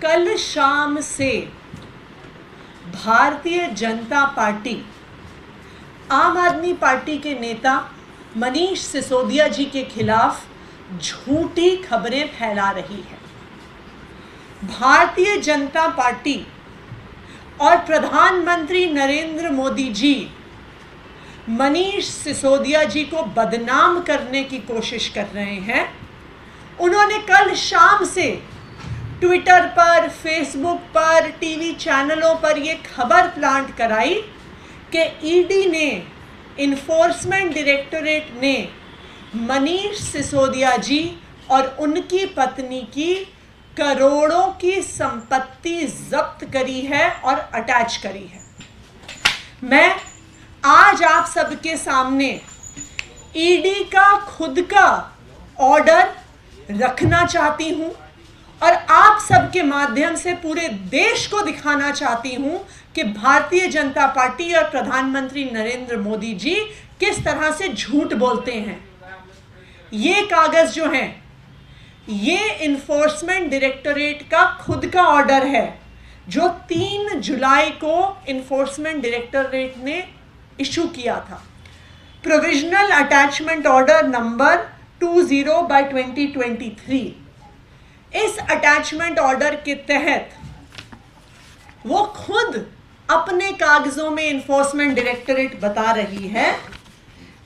कल शाम से भारतीय जनता पार्टी आम आदमी पार्टी के नेता मनीष सिसोदिया जी के खिलाफ झूठी खबरें फैला रही है। भारतीय जनता पार्टी और प्रधानमंत्री नरेंद्र मोदी जी मनीष सिसोदिया जी को बदनाम करने की कोशिश कर रहे हैं। उन्होंने कल शाम से ट्विटर पर, फेसबुक पर, टीवी चैनलों पर यह खबर प्लांट कराई कि ईडी ने, इन्फोर्समेंट डायरेक्टोरेट ने मनीष सिसोदिया जी और उनकी पत्नी की करोड़ों की संपत्ति जब्त करी है और अटैच करी है। मैं आज आप सबके सामने ईडी का खुद का ऑर्डर रखना चाहती हूं और आप सबके माध्यम से पूरे देश को दिखाना चाहती हूं कि भारतीय जनता पार्टी और प्रधानमंत्री नरेंद्र मोदी जी किस तरह से झूठ बोलते हैं। ये कागज जो हैं, ये इन्फोर्समेंट डायरेक्टोरेट का खुद का ऑर्डर है जो 3 जुलाई को इन्फोर्समेंट डायरेक्टोरेट ने इशू किया था। Provisional attachment order number 20/2023। इस अटैचमेंट ऑर्डर के तहत वो खुद अपने कागजों में इन्फोर्समेंट डायरेक्टोरेट बता रही है,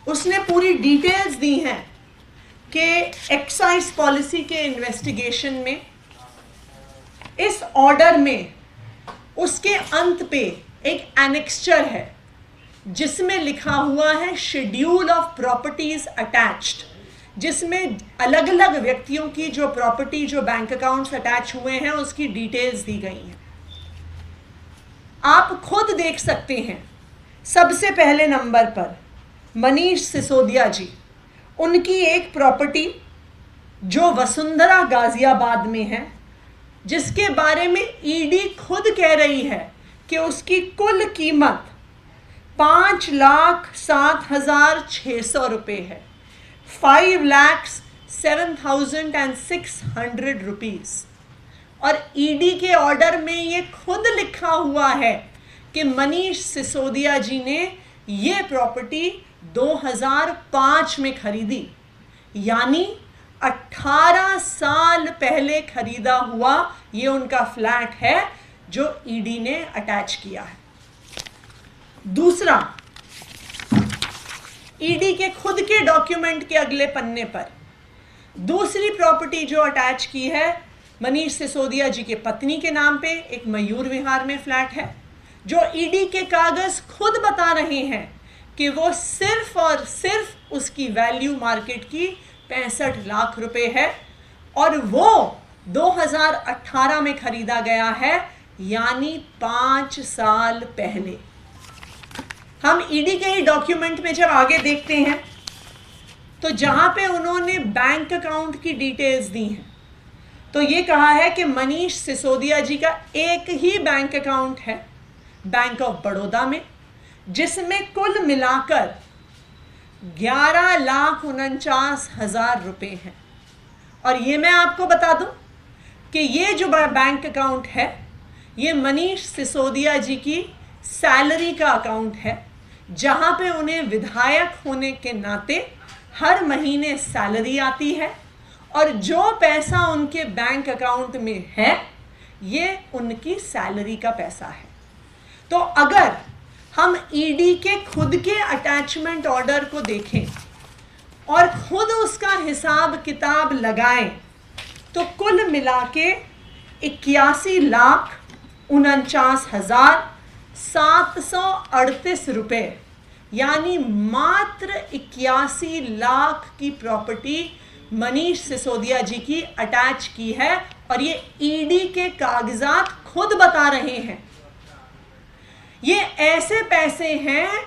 उसने पूरी डिटेल्स दी हैं कि एक्साइज पॉलिसी के इन्वेस्टिगेशन में इस ऑर्डर में उसके अंत पे एक एनेक्स्चर है जिसमें लिखा हुआ है शेड्यूल ऑफ प्रॉपर्टीज अटैच्ड, जिसमें अलग अलग व्यक्तियों की जो प्रॉपर्टी, जो बैंक अकाउंट्स अटैच हुए हैं, उसकी डिटेल्स दी गई हैं। आप खुद देख सकते हैं। सबसे पहले नंबर पर मनीष सिसोदिया जी, उनकी एक प्रॉपर्टी जो वसुंधरा गाजियाबाद में है, जिसके बारे में ईडी खुद कह रही है कि उसकी कुल कीमत 5,07,600 रुपये है, 5,07,600 रुपीज़। और ईडी के ऑर्डर में ये खुद लिखा हुआ है कि मनीष सिसोदिया जी ने ये प्रॉपर्टी 2005 में खरीदी, यानी 18 साल पहले खरीदा हुआ ये उनका फ्लैट है जो ईडी ने अटैच किया है। दूसरा, ईडी के खुद के डॉक्यूमेंट के अगले पन्ने पर दूसरी प्रॉपर्टी जो अटैच की है मनीष सिसोदिया जी के पत्नी के नाम पे, एक मयूर विहार में फ्लैट है, जो ईडी के कागज खुद बता रहे हैं कि वो सिर्फ और सिर्फ उसकी वैल्यू मार्केट की 65 लाख रुपए है और वो 2018 में खरीदा गया है, यानी 5 साल पहले। हम ईडी के ही डॉक्यूमेंट में जब आगे देखते हैं तो जहां पे उन्होंने बैंक अकाउंट की डिटेल्स दी हैं, तो ये कहा है कि मनीष सिसोदिया जी का एक ही बैंक अकाउंट है बैंक ऑफ बड़ौदा में, जिसमें कुल मिलाकर 11,49,000 रुपये हैं। और ये मैं आपको बता दूं कि ये जो बैंक अकाउंट है, ये मनीष सिसोदिया जी की सैलरी का अकाउंट है, जहां पे उन्हें विधायक होने के नाते हर महीने सैलरी आती है और जो पैसा उनके बैंक अकाउंट में है ये उनकी सैलरी का पैसा है। तो अगर हम ईडी के खुद के अटैचमेंट ऑर्डर को देखें और खुद उसका हिसाब किताब लगाएं तो कुल मिला के 81,49,738 रुपये, यानी मात्र 81 लाख की प्रॉपर्टी मनीष सिसोदिया जी की अटैच की है और ये ईडी के कागजात खुद बता रहे हैं। ये ऐसे पैसे हैं,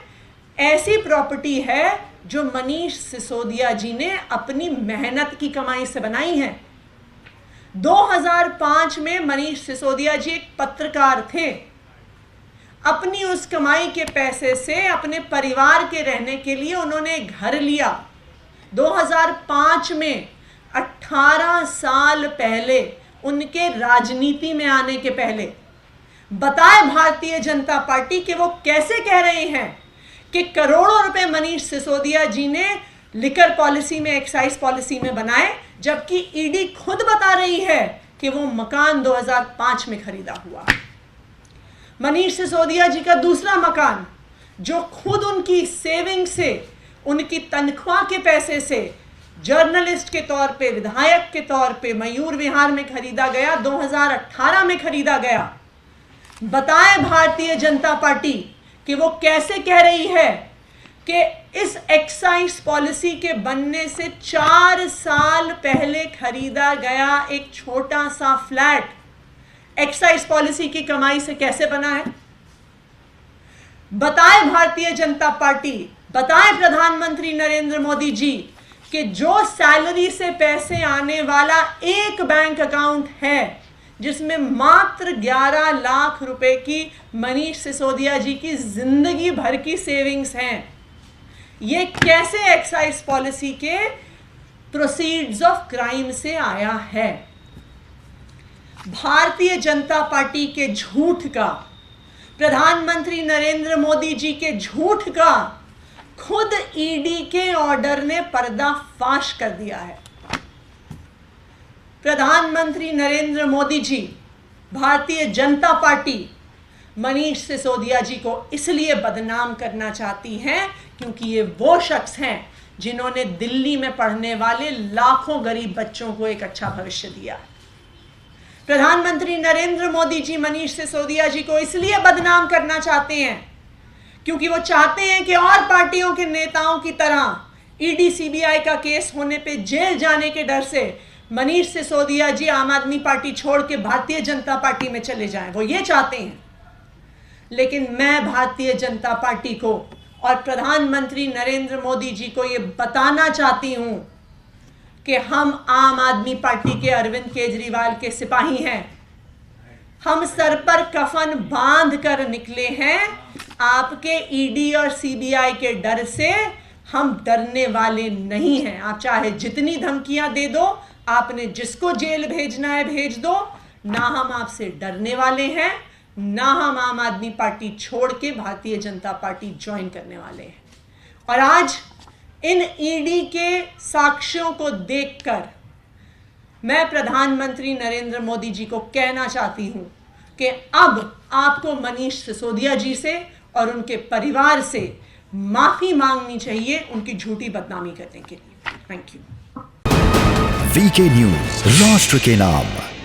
ऐसी प्रॉपर्टी है जो मनीष सिसोदिया जी ने अपनी मेहनत की कमाई से बनाई है। 2005 में मनीष सिसोदिया जी एक पत्रकार थे। अपनी उस कमाई के पैसे से अपने परिवार के रहने के लिए उन्होंने घर लिया। 2005 में 18 साल पहले उनके राजनीति में आने के पहले बताए भारतीय जनता पार्टी कि वो कैसे कह रहे हैं कि करोड़ों रुपए मनीष सिसोदिया जी ने लिकर पॉलिसी में, एक्साइज पॉलिसी में बनाए, जबकि ईडी खुद बता रही है कि वो मकान 2005 में खरीदा हुआ। मनीष सिसोदिया जी का दूसरा मकान जो खुद उनकी सेविंग से, उनकी तनख्वाह के पैसे से, जर्नलिस्ट के तौर पे, विधायक के तौर पे मयूर विहार में खरीदा गया, 2018 में खरीदा गया। बताए भारतीय जनता पार्टी कि वो कैसे कह रही है कि इस एक्साइज पॉलिसी के बनने से 4 साल पहले खरीदा गया एक छोटा सा फ्लैट एक्साइज पॉलिसी की कमाई से कैसे बना है। बताए भारतीय जनता पार्टी, बताए प्रधानमंत्री नरेंद्र मोदी जी कि जो सैलरी से पैसे आने वाला एक बैंक अकाउंट है जिसमें मात्र 11 लाख रुपए की मनीष सिसोदिया जी की जिंदगी भर की सेविंग्स हैं, ये कैसे एक्साइज पॉलिसी के प्रोसीड्स ऑफ क्राइम से आया है। भारतीय जनता पार्टी के झूठ का, प्रधानमंत्री नरेंद्र मोदी जी के झूठ का खुद ईडी के ऑर्डर ने पर्दाफाश कर दिया है। प्रधानमंत्री नरेंद्र मोदी जी, भारतीय जनता पार्टी मनीष सिसोदिया जी को इसलिए बदनाम करना चाहती हैं क्योंकि ये वो शख्स हैं जिन्होंने दिल्ली में पढ़ने वाले लाखों गरीब बच्चों को एक अच्छा भविष्य दिया। प्रधानमंत्री नरेंद्र मोदी जी मनीष सिसोदिया जी को इसलिए बदनाम करना चाहते हैं क्योंकि वो चाहते हैं कि और पार्टियों के नेताओं की तरह ईडी सीबीआई का केस होने पे जेल जाने के डर से मनीष सिसोदिया जी आम आदमी पार्टी छोड़ के भारतीय जनता पार्टी में चले जाएं। वो ये चाहते हैं। लेकिन मैं भारतीय जनता पार्टी को और प्रधानमंत्री नरेंद्र मोदी जी को ये बताना चाहती हूं कि हम आम आदमी पार्टी के अरविंद केजरीवाल के सिपाही हैं। हम सर पर कफन बांध कर निकले हैं। आपके ईडी और सीबीआई के डर से हम डरने वाले नहीं हैं। आप चाहे जितनी धमकियां दे दो, आपने जिसको जेल भेजना है भेज दो, ना हम आपसे डरने वाले हैं, ना हम आम आदमी पार्टी छोड़ के भारतीय जनता पार्टी ज्वाइन करने वाले हैं। और आज इन ईडी के साक्ष्यों को देखकर मैं प्रधानमंत्री नरेंद्र मोदी जी को कहना चाहती हूं कि अब आपको मनीष सिसोदिया जी से और उनके परिवार से माफी मांगनी चाहिए उनकी झूठी बदनामी करने के लिए। Thank you. वीके न्यूज, राष्ट्र के नाम।